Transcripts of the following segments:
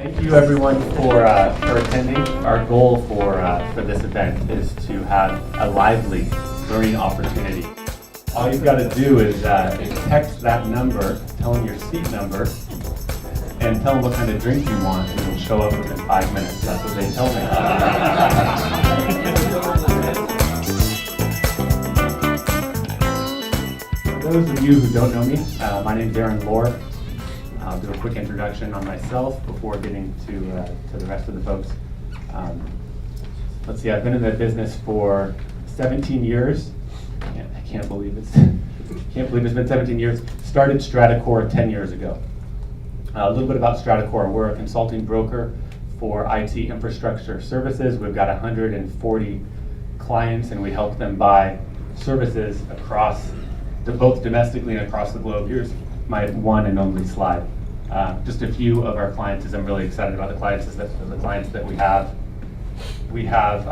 Thank you, everyone, for attending. Our goal for this event is to have a lively learning opportunity. All you've got to do is text that number, tell them your seat number, and tell them what kind of drink you want, and it'll show up within 5 minutes. That's what they tell me. For those of you who don't know me, my name is Aaron Lohr. I'll do a quick introduction on myself before getting to the rest of the folks. Let's see, I've been in the business for 17 years. I can't believe it's been 17 years. Started StrataCore 10 years ago. A little bit about StrataCore. We're a consulting broker for IT infrastructure services. We've got 140 clients, and we help them buy services across both domestically and across the globe. Here's my one and only slide. Just a few of our clients, as I'm really excited about the clients that we have. We have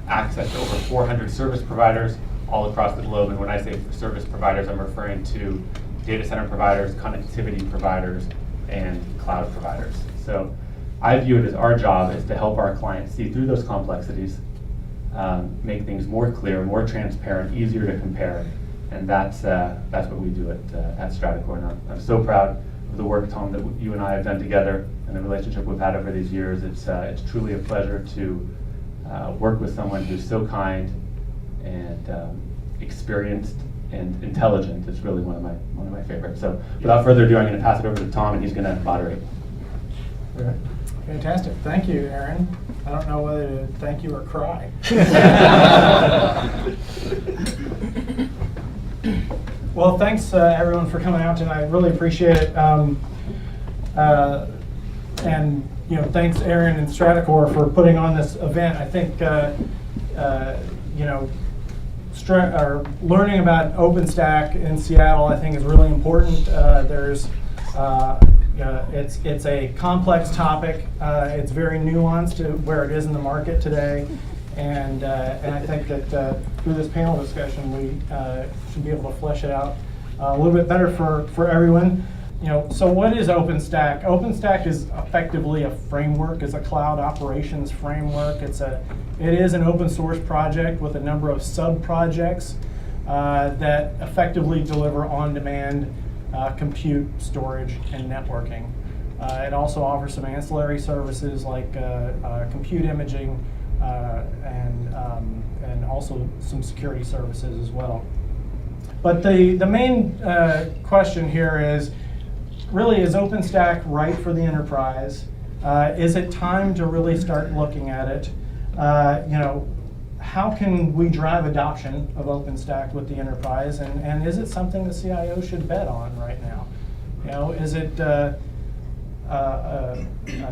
access to over 400 service providers all across the globe. And when I say service providers, I'm referring to data center providers, connectivity providers, and cloud providers. So I view it as our job is to help our clients see through those complexities, make things more clear, more transparent, easier to compare. And that's what we do at StrataCore. And I'm so proud of the work, Tom, that you and I have done together and the relationship we've had over these years. It's truly a pleasure to work with someone who's so kind and experienced and intelligent. It's really one of my favorites. So without further ado, I'm going to pass it over to Tom, and he's going to moderate. All right. Fantastic. Thank you, Aaron. I don't know whether to thank you or cry. Well, thanks everyone for coming out tonight. I really appreciate it. And thanks Aaron and StrataCore for putting on this event. I think learning about OpenStack in Seattle, I think, is really important. It's a complex topic. It's very nuanced to where it is in the market today. And I think that through this panel discussion, we should be able to flesh it out a little bit better for everyone. So what is OpenStack? OpenStack is effectively a framework. It's a cloud operations framework. It is an open source project with a number of sub-projects that effectively deliver on-demand compute, storage, and networking. It also offers some ancillary services like compute imaging, and also some security services as well. But the main question here is OpenStack right for the enterprise? Is it time to really start looking at it? How can we drive adoption of OpenStack with the enterprise? And is it something the CIO should bet on right now? Is it a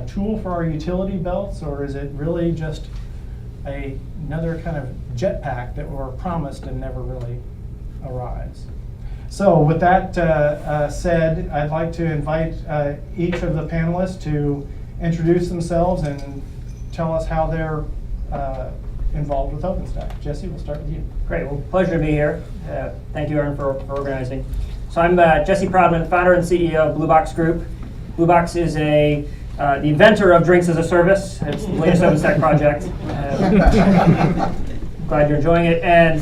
tool for our utility belts, or is it really just another kind of jetpack that we're promised and never really arrives? So with that said, I'd like to invite each of the panelists to introduce themselves and tell us how they're involved with OpenStack. Jesse, we'll start with you. Great, well, pleasure to be here. Thank you, Aaron, for organizing. So I'm Jesse Proudman, founder and CEO of Blue Box Group. Blue Box is the inventor of Drinks as a Service. It's the latest OpenStack project. Glad you're enjoying it. And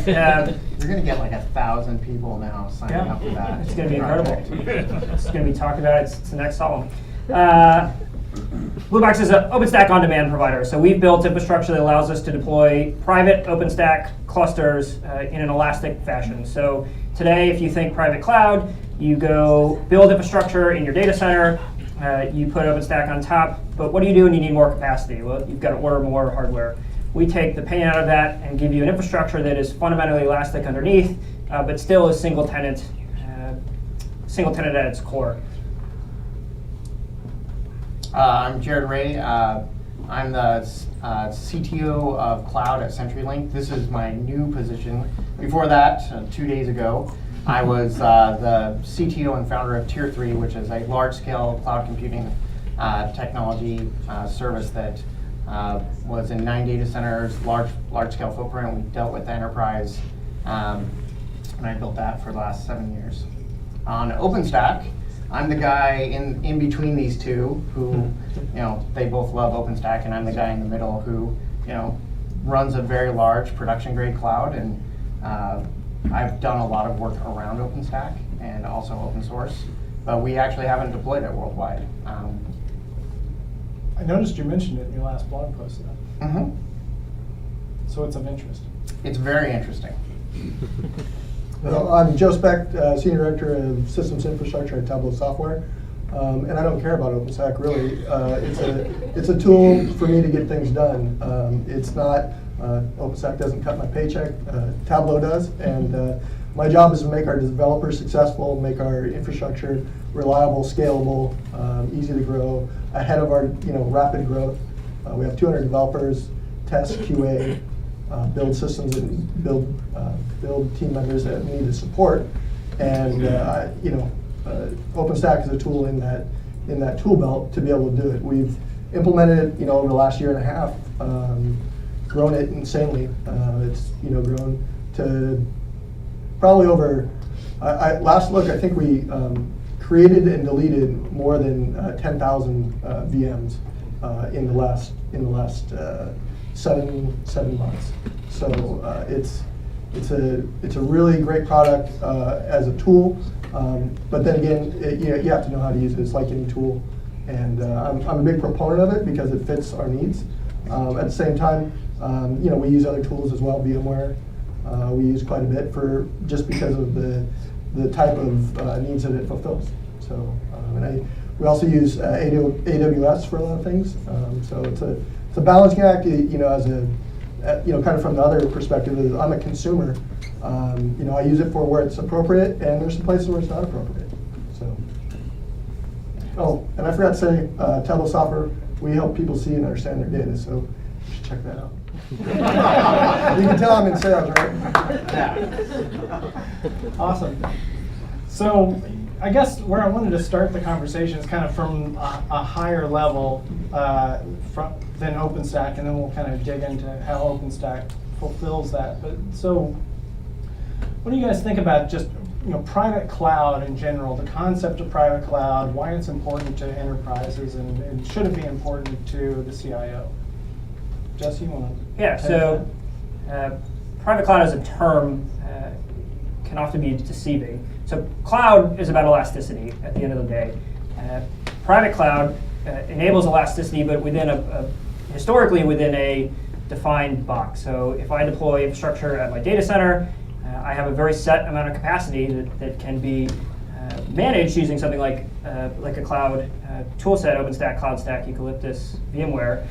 you're going to get like 1,000 people now signing up for that. It's going to be incredible. It's going to be talked about. It's the next Solemn. Blue Box is an OpenStack on-demand provider. So we've built infrastructure that allows us to deploy private OpenStack clusters in an elastic fashion. So today, if you think private cloud, you go build infrastructure in your data center, you put OpenStack on top, but what do you do when you need more capacity? Well, you've got to order more hardware. We take the pain out of that and give you an infrastructure that is fundamentally elastic underneath, but still is single tenant at its core. I'm Jared Ray. I'm the CTO of Cloud at CenturyLink. This is my new position. Before that, 2 days ago, I was the CTO and founder of Tier 3, which is a large-scale cloud computing technology service that was in 9 data centers, large-scale footprint. We dealt with the enterprise, and I built that for the last 7 years. On OpenStack, I'm the guy in between these two who, they both love OpenStack, and I'm the guy in the middle who, runs a very large production grade cloud, and I've done a lot of work around OpenStack and also open source, but we actually haven't deployed it worldwide. I noticed you mentioned it in your last blog post, though. Mm-hmm. So it's of interest. It's very interesting. Well, I'm Joe Speck, Senior Director of Systems Infrastructure at Tableau Software. And I don't care about OpenStack, really. It's a tool for me to get things done. It's not, OpenStack doesn't cut my paycheck, Tableau does. And my job is to make our developers successful, make our infrastructure reliable, scalable, easy to grow, ahead of our rapid growth. We have 200 developers, test, QA, build systems, and build team members that need the support. And OpenStack is a tool in that tool belt to be able to do it. We've implemented it, over the last year and a half, grown it insanely. It's grown to probably over. Last look, I think we created and deleted more than 10,000 VMs in the last 7 months. So it's a really great product as a tool. But then again, you have to know how to use it. It's like any tool, and I'm a big proponent of it because it fits our needs. At the same time, we use other tools as well. VMware we use quite a bit just because of the type of needs that it fulfills. So we also use AWS for a lot of things. So it's a balancing act. As a kind of from the other perspective, is I'm a consumer. I use it for where it's appropriate, and there's some places where it's not appropriate. So, and I forgot to say, Tableau Software, we help people see and understand their data, so you should check that out. You can tell I'm in sales, right? Yeah. Awesome. So I guess where I wanted to start the conversation is kind of from a higher level than OpenStack, and then we'll kind of dig into how OpenStack fulfills that. But so, what do you guys think about just private cloud in general, the concept of private cloud, why it's important to enterprises, and should it be important to the CIO? Jesse, you want to? Yeah, so private cloud as a term can often be deceiving. So cloud is about elasticity at the end of the day. Private cloud enables elasticity, but historically within a defined box. So if I deploy infrastructure at my data center, I have a very set amount of capacity that can be managed using something like a cloud toolset, OpenStack, CloudStack, Eucalyptus, VMware,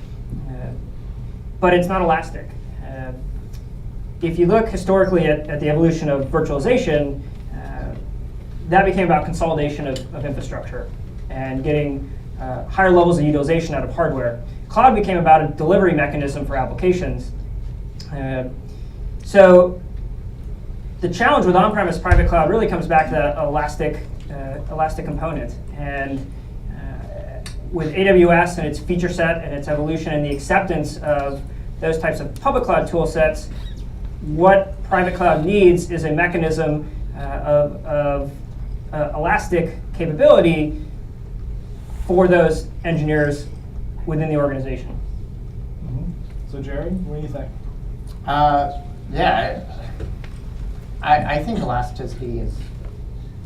but it's not elastic. If you look historically at the evolution of virtualization, that became about consolidation of infrastructure and getting higher levels of utilization out of hardware. Cloud became about a delivery mechanism for applications. So the challenge with on-premise private cloud really comes back to that elastic component. And with AWS and its feature set and its evolution and the acceptance of those types of public cloud tool sets, what private cloud needs is a mechanism of elastic capability for those engineers within the organization. Mm-hmm. So Jerry, what do you think? I think elasticity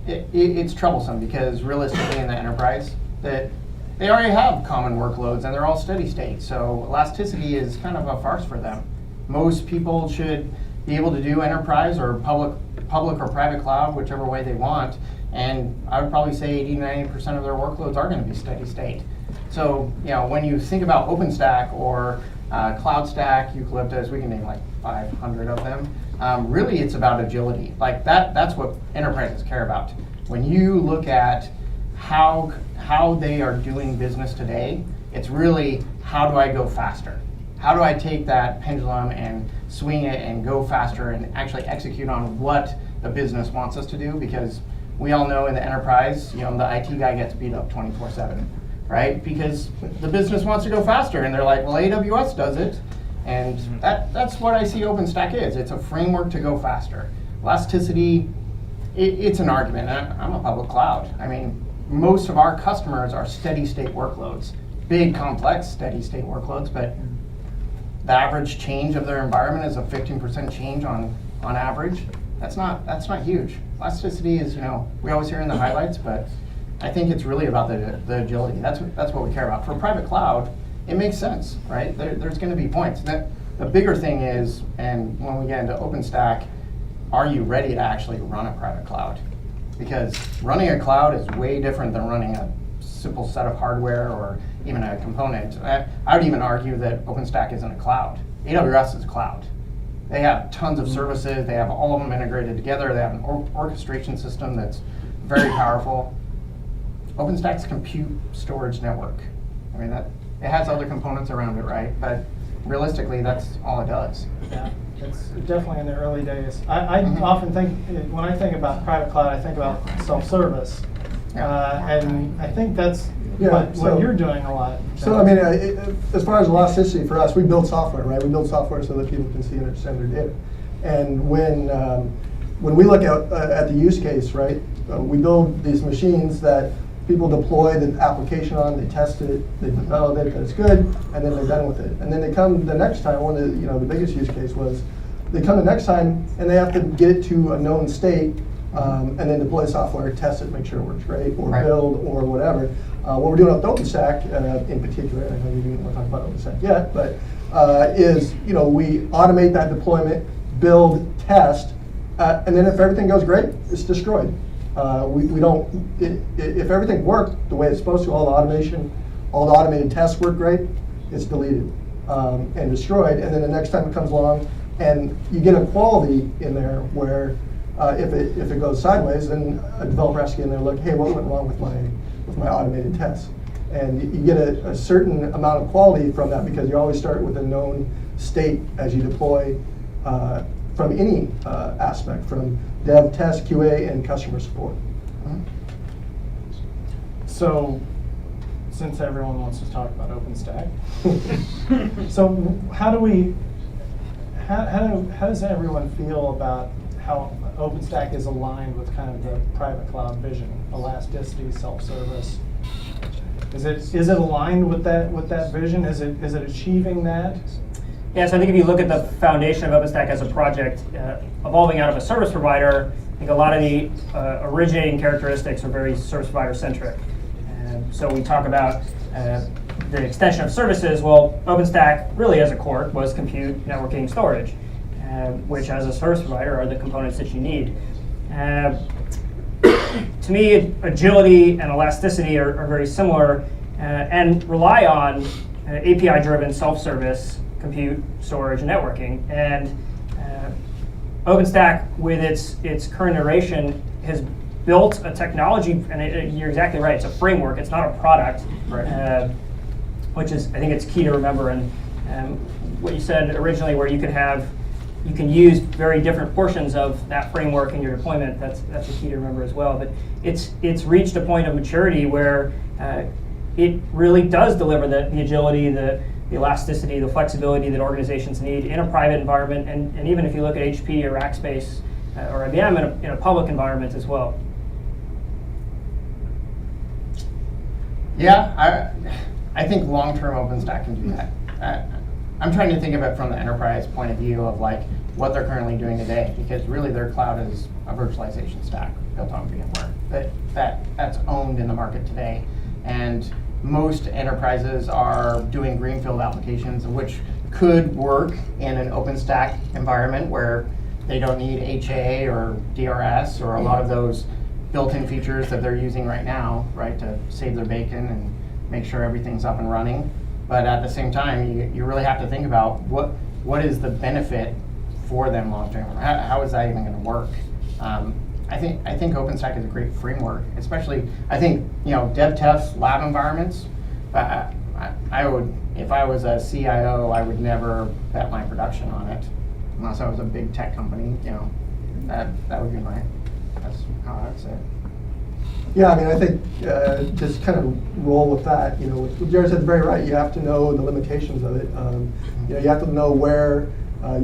it's troublesome because realistically in the enterprise that they already have common workloads and they're all steady state. So elasticity is kind of a farce for them. Most people should be able to do enterprise or public or private cloud, whichever way they want. And I would probably say 80-90% of their workloads are going to be steady state. So when you think about OpenStack or CloudStack, Eucalyptus, we can name like 500 of them. Really, it's about agility. Like that's what enterprises care about. When you look at how they are doing business today, it's really how do I go faster? How do I take that pendulum and swing it and go faster and actually execute on what the business wants us to do? Because we all know in the enterprise, the IT guy gets beat up 24/7, right? Because the business wants to go faster, and they're like, well, AWS does it, and that's what I see OpenStack is. It's a framework to go faster. Elasticity, it's an argument. I'm a public cloud. I mean, most of our customers are steady state workloads, big, complex, steady state workloads, but the average change of their environment is a 15% change on average. That's not huge. Elasticity is, we always hear in the highlights, but I think it's really about the agility. That's what we care about. For private cloud, it makes sense, right? There's going to be points. The bigger thing is, and when we get into OpenStack, are you ready to actually run a private cloud? Because running a cloud is way different than running a simple set of hardware or even a component. I would even argue that OpenStack isn't a cloud. AWS is a cloud. They have tons of services. They have all of them integrated together. They have an orchestration system that's very powerful. OpenStack's compute storage network. I mean, it has other components around it, right? But realistically, that's all it does. Yeah, it's definitely in the early days. I often think, when I think about private cloud, I think about self-service. And I think that's what you're doing a lot. So I mean, as far as elasticity for us, we build software, right? We build software so that people can see and understand their data. And when we look at the use case, right, we build these machines that people deploy the application on, they test it, they develop it, that it's good, and then they're done with it. And then they come the next time. One of the biggest use case was they come the next time and they have to get it to a known state. And then deploy software, test it, make sure it works great, or build, or whatever. What we're doing with OpenStack, in particular, I know you didn't want to talk about OpenStack yet, but is we automate that deployment, build, test, and then if everything goes great, it's destroyed. We don't. If everything worked the way it's supposed to, all the automation, all the automated tests work great, it's deleted and destroyed. And then the next time it comes along, and you get a quality in there where. If it goes sideways, then a developer has to get in there and look, hey, what went wrong with my automated tests? And you get a certain amount of quality from that because you always start with a known state as you deploy from any aspect, from dev, test, QA, and customer support. So, since everyone wants to talk about OpenStack, so how does everyone feel about how OpenStack is aligned with kind of the private cloud vision, elasticity, self-service? Is it aligned with that vision? Is it achieving that? Yes, I think if you look at the foundation of OpenStack as a project, evolving out of a service provider, I think a lot of the originating characteristics are very service provider centric. So we talk about the extension of services. Well, OpenStack really as a core was compute, networking, storage. Which as a service provider are the components that you need. To me, agility and elasticity are very similar and rely on API-driven self-service, compute, storage, and networking. And OpenStack, with its current iteration, has built a technology, and you're exactly right, it's a framework, it's not a product, right. Which is, I think it's key to remember. And what you said originally, where you can use very different portions of that framework in your deployment. That's a key to remember as well. But it's reached a point of maturity where it really does deliver the agility, the elasticity, the flexibility that organizations need in a private environment, and even if you look at HP or Rackspace or IBM in a public environment as well. Yeah, I think long-term OpenStack can do that. I'm trying to think of it from the enterprise point of view of like what they're currently doing today, because really their cloud is a virtualization stack built on VMware that's owned in the market today. And most enterprises are doing greenfield applications, which could work in an OpenStack environment where they don't need HA or DRS or a lot of those built-in features that they're using right now, right, to save their bacon and make sure everything's up and running. But at the same time, you really have to think about what is the benefit for them long term. How is that even going to work? I think OpenStack is a great framework, especially I think dev test lab environments. I would, if I was a CIO, I would never bet my production on it unless I was a big tech company. That would be that's how I would say it. Yeah, I mean, I think just kind of roll with that. What Jared said is very right. You have to know the limitations of it. You have to know where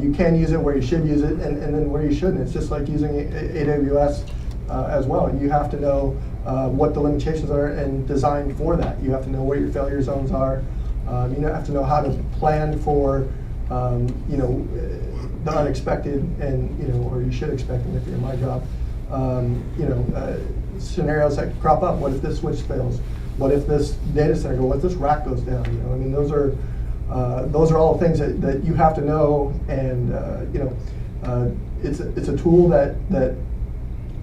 you can use it, where you should use it, and then where you shouldn't. It's just like using AWS as well. You have to know what the limitations are and design for that. You have to know where your failure zones are. You have to know how to plan for the unexpected, and or you should expect them if you're in my job. Scenarios that crop up. What if this switch fails? What if this data center goes? What if this rack goes down? Those are all things that you have to know, and it's a tool that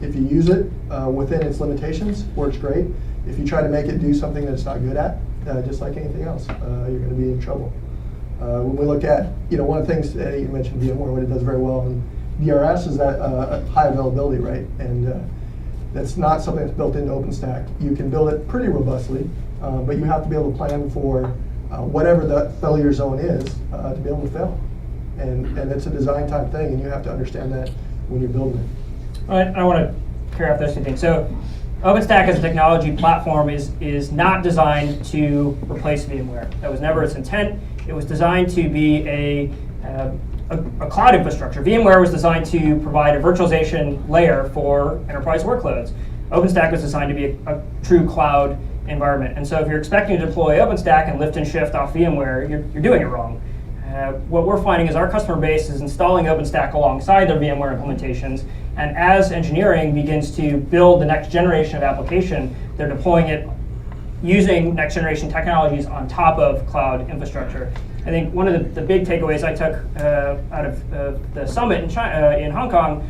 if you use it within its limitations, works great. If you try to make it do something that it's not good at, just like anything else, you're going to be in trouble. When we look at, one of the things you mentioned VMware, what it does very well in DRS is that high availability, right? And that's not something that's built into OpenStack. You can build it pretty robustly, but you have to be able to plan for whatever the failure zone is to be able to fail. And it's a design type thing, and you have to understand that when you're building it. All right, I want to clear up those two things. So OpenStack as a technology platform is not designed to replace VMware. That was never its intent. It was designed to be a cloud infrastructure. VMware was designed to provide a virtualization layer for enterprise workloads. OpenStack was designed to be a true cloud environment. And so if you're expecting to deploy OpenStack and lift and shift off VMware, you're doing it wrong. What we're finding is our customer base is installing OpenStack alongside their VMware implementations, and as engineering begins to build the next generation of application, they're deploying it using next generation technologies on top of cloud infrastructure. I think one of the big takeaways I took out of the summit in Hong Kong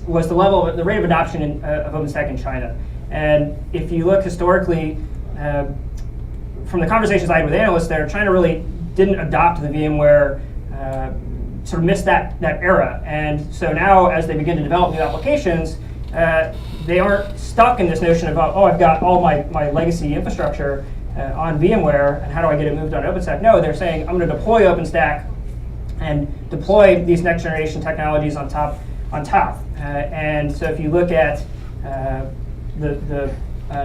was the rate of adoption of OpenStack in China. And if you look historically, from the conversations I had with analysts there, China really didn't adopt the VMware, sort of missed that era. And so now as they begin to develop new applications, they aren't stuck in this notion of, oh, I've got all my legacy infrastructure on VMware, and how do I get it moved on OpenStack? No, they're saying, I'm going to deploy OpenStack and deploy these next generation technologies on top. And so if you look at the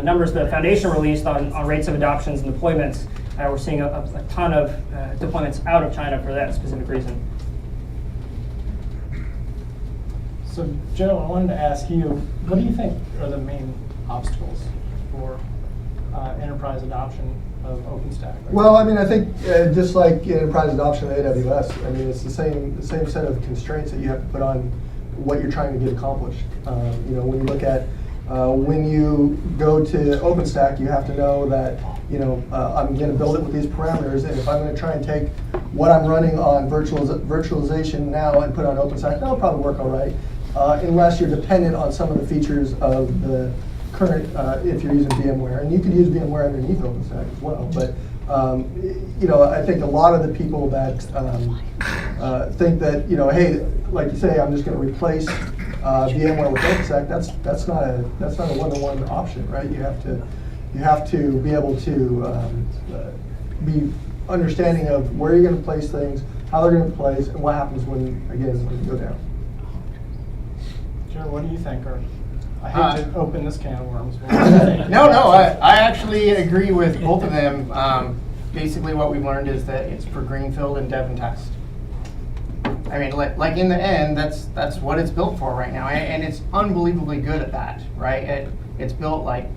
numbers the foundation released on rates of adoptions and deployments, we're seeing a ton of deployments out of China for that specific reason. So, Joe, I wanted to ask you, what do you think are the main obstacles for enterprise adoption of OpenStack? Well, I think just like enterprise adoption of AWS, it's the same set of constraints that you have to put on what you're trying to get accomplished. When you look at when you go to OpenStack, you have to know that I'm going to build it with these parameters, and if I'm going to try and take what I'm running on virtualization now and put it on OpenStack, that'll probably work all right, unless you're dependent on some of the features of the current, if you're using VMware. And you could use VMware underneath OpenStack as well. But I think a lot of the people that think that, hey, like you say, I'm just going to replace VMware with OpenStack, that's not a one-to-one option, right? You have to be able to be understanding of where you're going to place things, how they're going to place, and what happens when you go down. Jared, what do you think? I hate to open this can of worms. What do you think? No, I actually agree with both of them. Basically, what we've learned is that it's for greenfield and dev and test. Like in the end, that's what it's built for right now, and it's unbelievably good at that, right? It's built like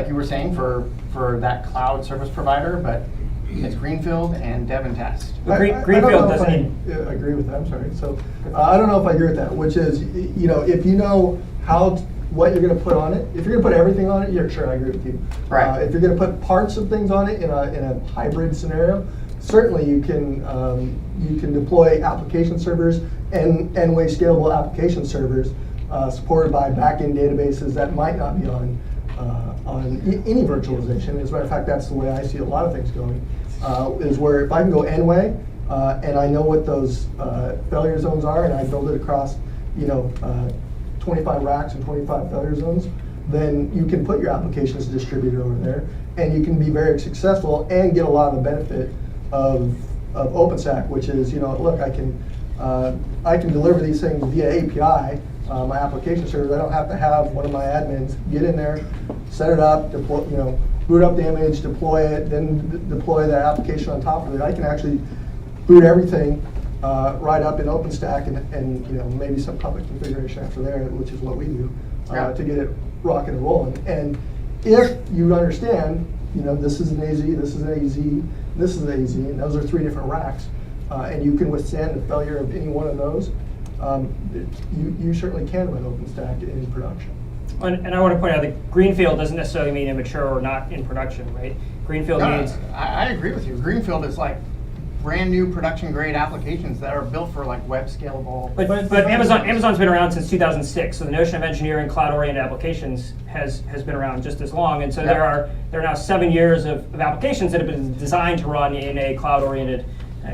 you were saying for that cloud service provider, but it's greenfield and dev and test. Greenfield doesn't I agree with that. I'm sorry. So I don't know if I agree with that. Which is, if you know what you're going to put on it, if you're going to put everything on it, yeah, sure, I agree with you. Right. If you're going to put parts of things on it in a hybrid scenario, certainly you can deploy application servers and way scalable application servers supported by backend databases that might not be on any virtualization. As a matter of fact, that's the way I see a lot of things going. Is where if I can go N-way and I know what those failure zones are, and I build it across 25 racks and 25 failure zones, then you can put your applications distributed over there, and you can be very successful and get a lot of the benefit of OpenStack, which is, look, I can deliver these things via API, my application servers. I don't have to have one of my admins get in there, set it up, deploy, boot up the image, deploy it, then deploy the application on top of it. I can actually boot everything right up in OpenStack and maybe some public configuration after there, which is what we do. Yeah. to get it rocking and rolling. And if you understand, this is an AZ, this is an AZ, this is an AZ, and those are 3 different racks, and you can withstand the failure of any one of those, you certainly can run OpenStack in production. And I want to point out that greenfield doesn't necessarily mean immature or not in production, right? Greenfield No, means I agree with you. Greenfield is like brand new production grade applications that are built for like web scalable. But Amazon's been around since 2006, so the notion of engineering cloud-oriented applications has been around just as long, and so there are now 7 years of applications that have been designed to run in a cloud-oriented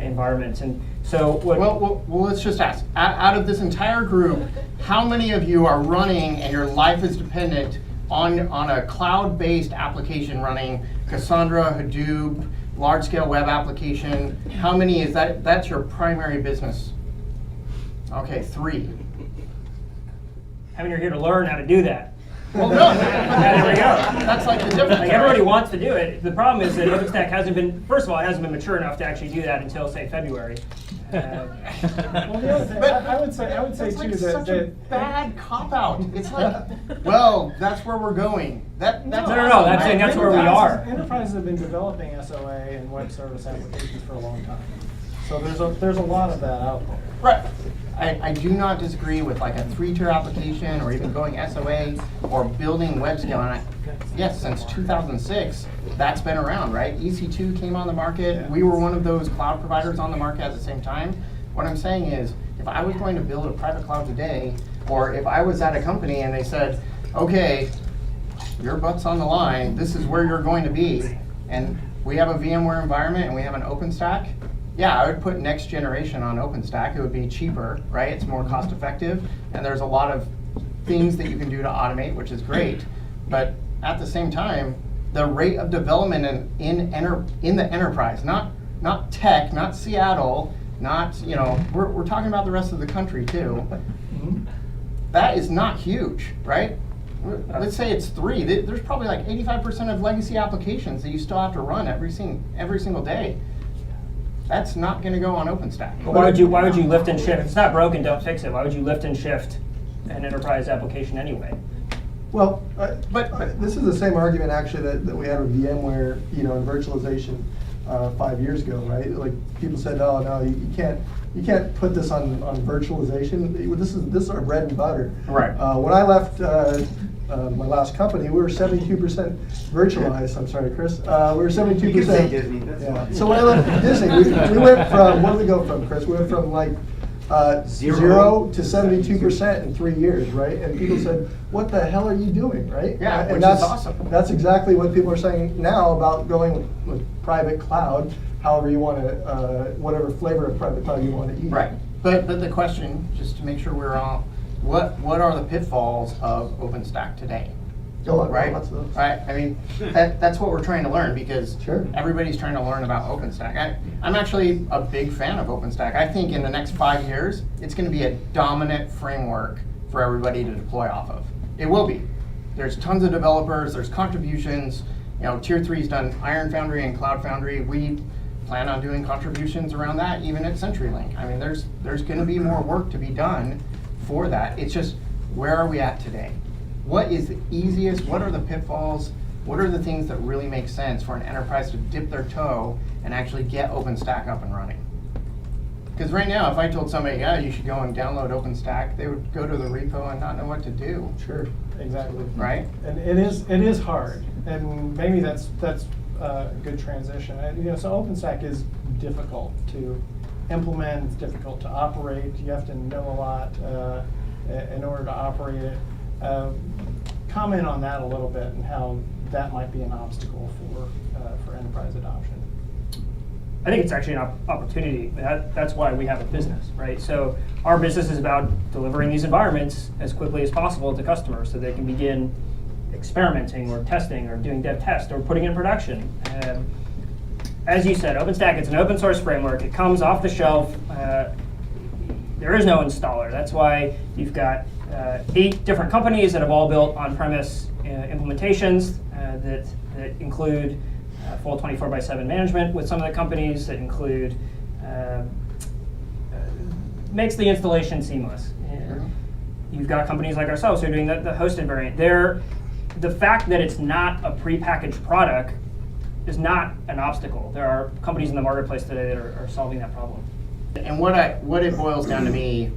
environment. And so what? Well, let's just ask. Out of this entire group, how many of you are running and your life is dependent on a cloud-based application running Cassandra, Hadoop, large-scale web application? How many is that? That's your primary business. Okay, 3. I mean, you're here to learn how to do that. Well, no. There we go. That's like the difference. Like everybody wants to do it. The problem is that OpenStack hasn't been, first of all, it hasn't been mature enough to actually do that until, say, February. Well, the other thing, But I would say It's too like that such a bad cop-out. It's like, well, that's where we're going. That's No, awesome, I'm right? saying that's where we are. Enterprises have been developing SOA and web service applications for a long time. So there's a lot of that out there. Right. I do not disagree with like a 3-tier application or even going SOA or building web scale. And yes, since 2006, that's been around, right? EC2 came on the market. Yeah. We were one of those cloud providers on the market at the same time. What I'm saying is, if I was going to build a private cloud today, or if I was at a company and they said, okay, your butt's on the line, this is where you're going to be, and we have a VMware environment and we have an OpenStack, yeah, I would put next generation on OpenStack. It would be cheaper, right? It's more cost effective, and there's a lot of things that you can do to automate, which is great. But at the same time, the rate of development in the enterprise, not tech, not Seattle, not, we're talking about the rest of the country too. That is not huge, right? Let's say it's 3. There's probably like 85% of legacy applications that you still have to run every single day. That's not going to go on OpenStack. But why would you lift and shift? If it's not broken, don't fix it. Why would you lift and shift an enterprise application anyway? Well, But this is the same argument actually that we had with VMware, and virtualization 5 years ago, right? Like people said, oh no, you can't put this on virtualization. This is our bread and butter. Right. When I left my last company, we were 72% virtualized. I'm sorry, Chris. We were 72%. You can say Disney. That's Yeah. fine. So when I left Disney, we went from, what did we go from, Chris? We went from like 0 to 72% in 3 years, right? And people said, "What the hell are you doing?" Right? Yeah, and which that's is awesome. That's exactly what people are saying now about going with private cloud. However you want to, whatever flavor of private cloud you want to eat. Right. But the question, just to make sure we're on, what are the pitfalls of OpenStack today? Right? Lots of those. Right. I mean, that's what we're trying to learn, because Sure. everybody's trying to learn about OpenStack. I'm actually a big fan of OpenStack. I think in the next 5 years, it's going to be a dominant framework for everybody to deploy off of. It will be. There's tons of developers. There's contributions. Tier 3's done Iron Foundry and Cloud Foundry. We plan on doing contributions around that, even at CenturyLink. I mean, there's going to be more work to be done for that. It's just, where are we at today? What is the easiest? What are the pitfalls? What are the things that really make sense for an enterprise to dip their toe and actually get OpenStack up and running? Because right now, if I told somebody, yeah, you should go and download OpenStack, they would go to the repo and not know what to do. Sure. Exactly. Right? And it is hard, and maybe that's a good transition. So OpenStack is difficult to implement. It's difficult to operate. You have to know a lot in order to operate it. Comment on that a little bit and how that might be an obstacle for enterprise adoption. I think it's actually an opportunity. That's why we have a business, right? So our business is about delivering these environments as quickly as possible to customers so they can begin experimenting or testing or doing dev test or putting in production. As you said, OpenStack, it's an open source framework. It comes off the shelf. There is no installer. That's why you've got 8 different companies that have all built on-premise implementations that include full 24/7 management with some of the companies, that include makes the installation seamless. you've got companies like ourselves who are doing the hosted variant. The fact that it's not a prepackaged product is not an obstacle. There are companies in the marketplace today that are solving that problem. And what it boils down to me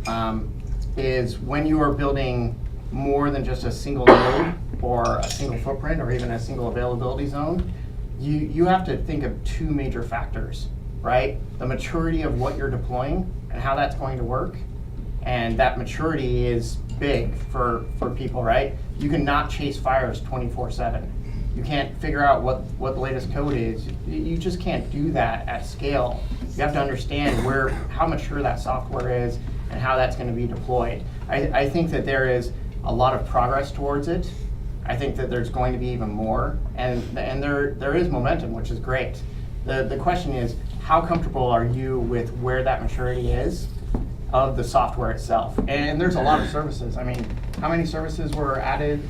is when you are building more than just a single node or a single footprint or even a single availability zone, you have to think of two major factors, right? The maturity of what you're deploying and how that's going to work. And that maturity is big for people, right? You cannot chase fires 24/7. You can't figure out what the latest code is. You just can't do that at scale. You have to understand how mature that software is and how that's going to be deployed. I think that there is a lot of progress towards it. I think that there's going to be even more, and there is momentum, which is great. The question is, how comfortable are you with where that maturity is of the software itself? And there's a lot of services. I mean, how many services were added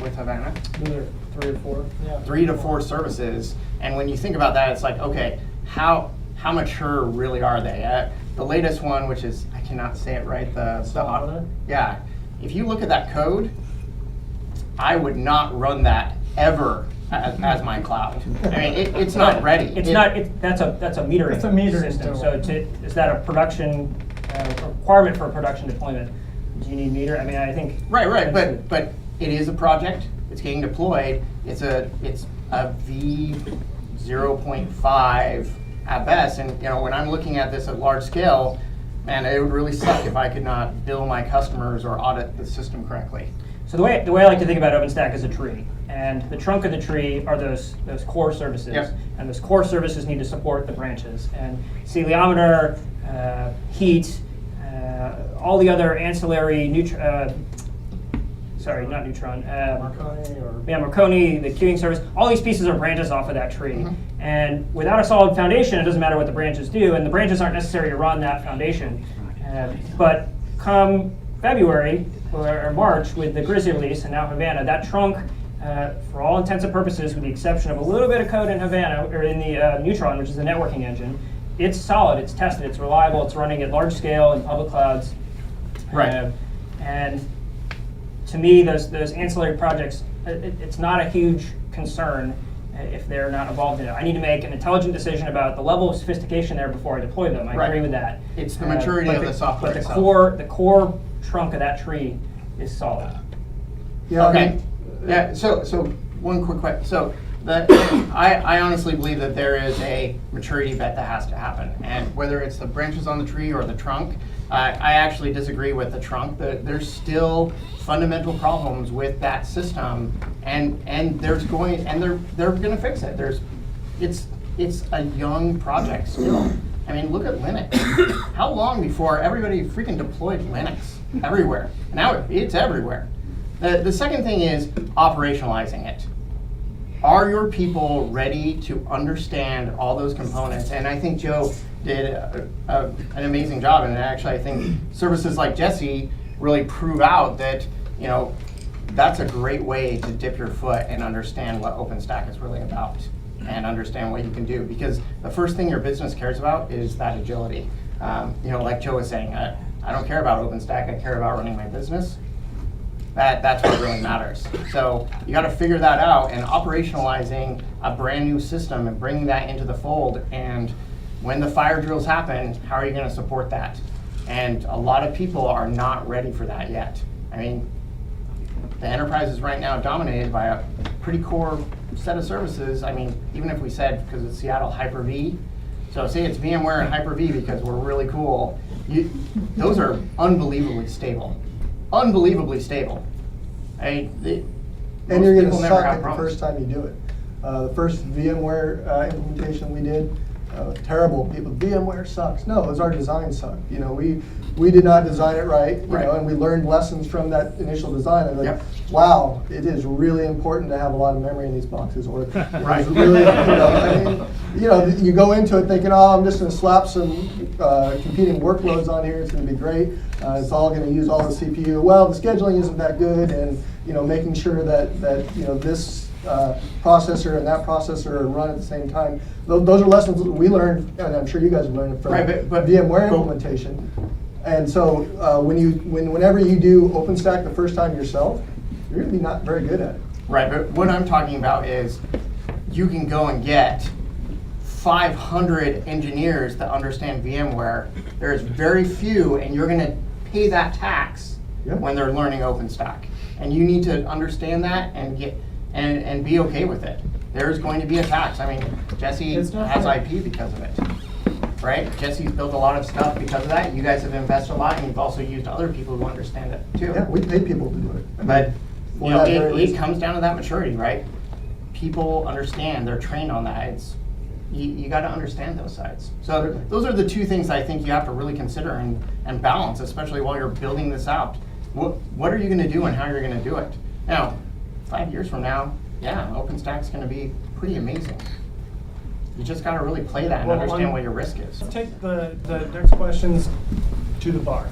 with Havana? Either 3 or 4. Yeah. 3 to 4 services. And when you think about that, it's like, okay, how mature really are they? The latest one, which is, I cannot say it right, yeah. If you look at that code, I would not run that ever as my cloud. I mean, it's not ready. That's a metering It's a metering system. system. So is that a production requirement for a production deployment? Do you need meter? I mean, I think Right. But it is a project. It's getting deployed. It's a V0.5 at best. And when I'm looking at this at large scale, man, it would really suck if I could not bill my customers or audit the system correctly. So the way I like to think about OpenStack is a tree, and the trunk of the tree are those core services, Yep. and those core services need to support the branches. And ciliometer, heat, all the other ancillary Marconi, the queuing service, all these pieces are branches off of that tree. Mm-hmm. And without a solid foundation, it doesn't matter what the branches do, and the branches aren't necessary to run that foundation. But come February or March with the Grizzly release and now Havana, that trunk, for all intents and purposes, with the exception of a little bit of code in Havana or in the Neutron, which is the networking engine, it's solid, it's tested, it's reliable, it's running at large scale in public clouds. Right. And to me, those ancillary projects, it's not a huge concern if they're not involved in it. I need to make an intelligent decision about the level of sophistication there before I deploy them. I agree with that. It's the maturity of the software But itself. the core trunk of that tree is solid. Yeah, Okay. Yeah. So one quick question. So I honestly believe that there is a maturity bet that has to happen, and whether it's the branches on the tree or the trunk, I actually disagree with the trunk. There's still fundamental problems with that system, and they're going to fix it. It's a young project still. I mean, look at Linux. How long before everybody freaking deployed Linux everywhere? Now it's everywhere. The second thing is operationalizing it. Are your people ready to understand all those components? And I think Joe did an amazing job. And actually, I think services like Jesse really prove out that that's a great way to dip your foot and understand what OpenStack is really about and understand what you can do. Because the first thing your business cares about is that agility. Like Joe was saying, I don't care about OpenStack. I care about running my business. That's what really matters. So you got to figure that out, and operationalizing a brand new system and bringing that into the fold. And when the fire drills happen, how are you going to support that? And a lot of people are not ready for that yet. I mean, the enterprise is right now dominated by a pretty core set of services. I mean, even if we said, because it's Seattle, Hyper-V, so say it's VMware and Hyper-V because we're really cool, those are unbelievably stable. Unbelievably stable. And you're going to suck at the first time you do it. The first VMware implementation we did, terrible. People, VMware sucks. No, it was our design sucked. We did not design it right. And we learned lessons from that initial design. And wow, it is really important to have a lot of memory in these boxes. Or right. Really, you go into it thinking, oh, I'm just going to slap some competing workloads on here. It's going to be great. It's all going to use all the CPU. Well, the scheduling isn't that good, and making sure that this processor and that processor run at the same time. Those are lessons that we learned, and I'm sure you guys have learned from but VMware implementation. And so whenever you do OpenStack the first time yourself, you're going to be not very good at it. Right, but what I'm talking about is you can go and get 500 engineers that understand VMware. There's very few, and you're going to pay that tax Yep. when they're learning OpenStack. And you need to understand that and get and be okay with it. There's going to be a tax. I mean, Jesse It's not has fair. IP because of it, right? Jesse's built a lot of stuff because of that. You guys have invested a lot, and you've also used other people who understand it too. Yeah, we pay people to do it. But For you know, that very it reason. comes down to that maturity, right? People understand, they're trained on that. It's you got to understand those sides. So those are the two things I think you have to really consider and balance, especially while you're building this out. What are you going to do and how you're going to do it? Now, 5 years from now, yeah, OpenStack's going to be pretty amazing. You just got to really play that and Well, understand what your risk is. Let's take the next questions to the bar.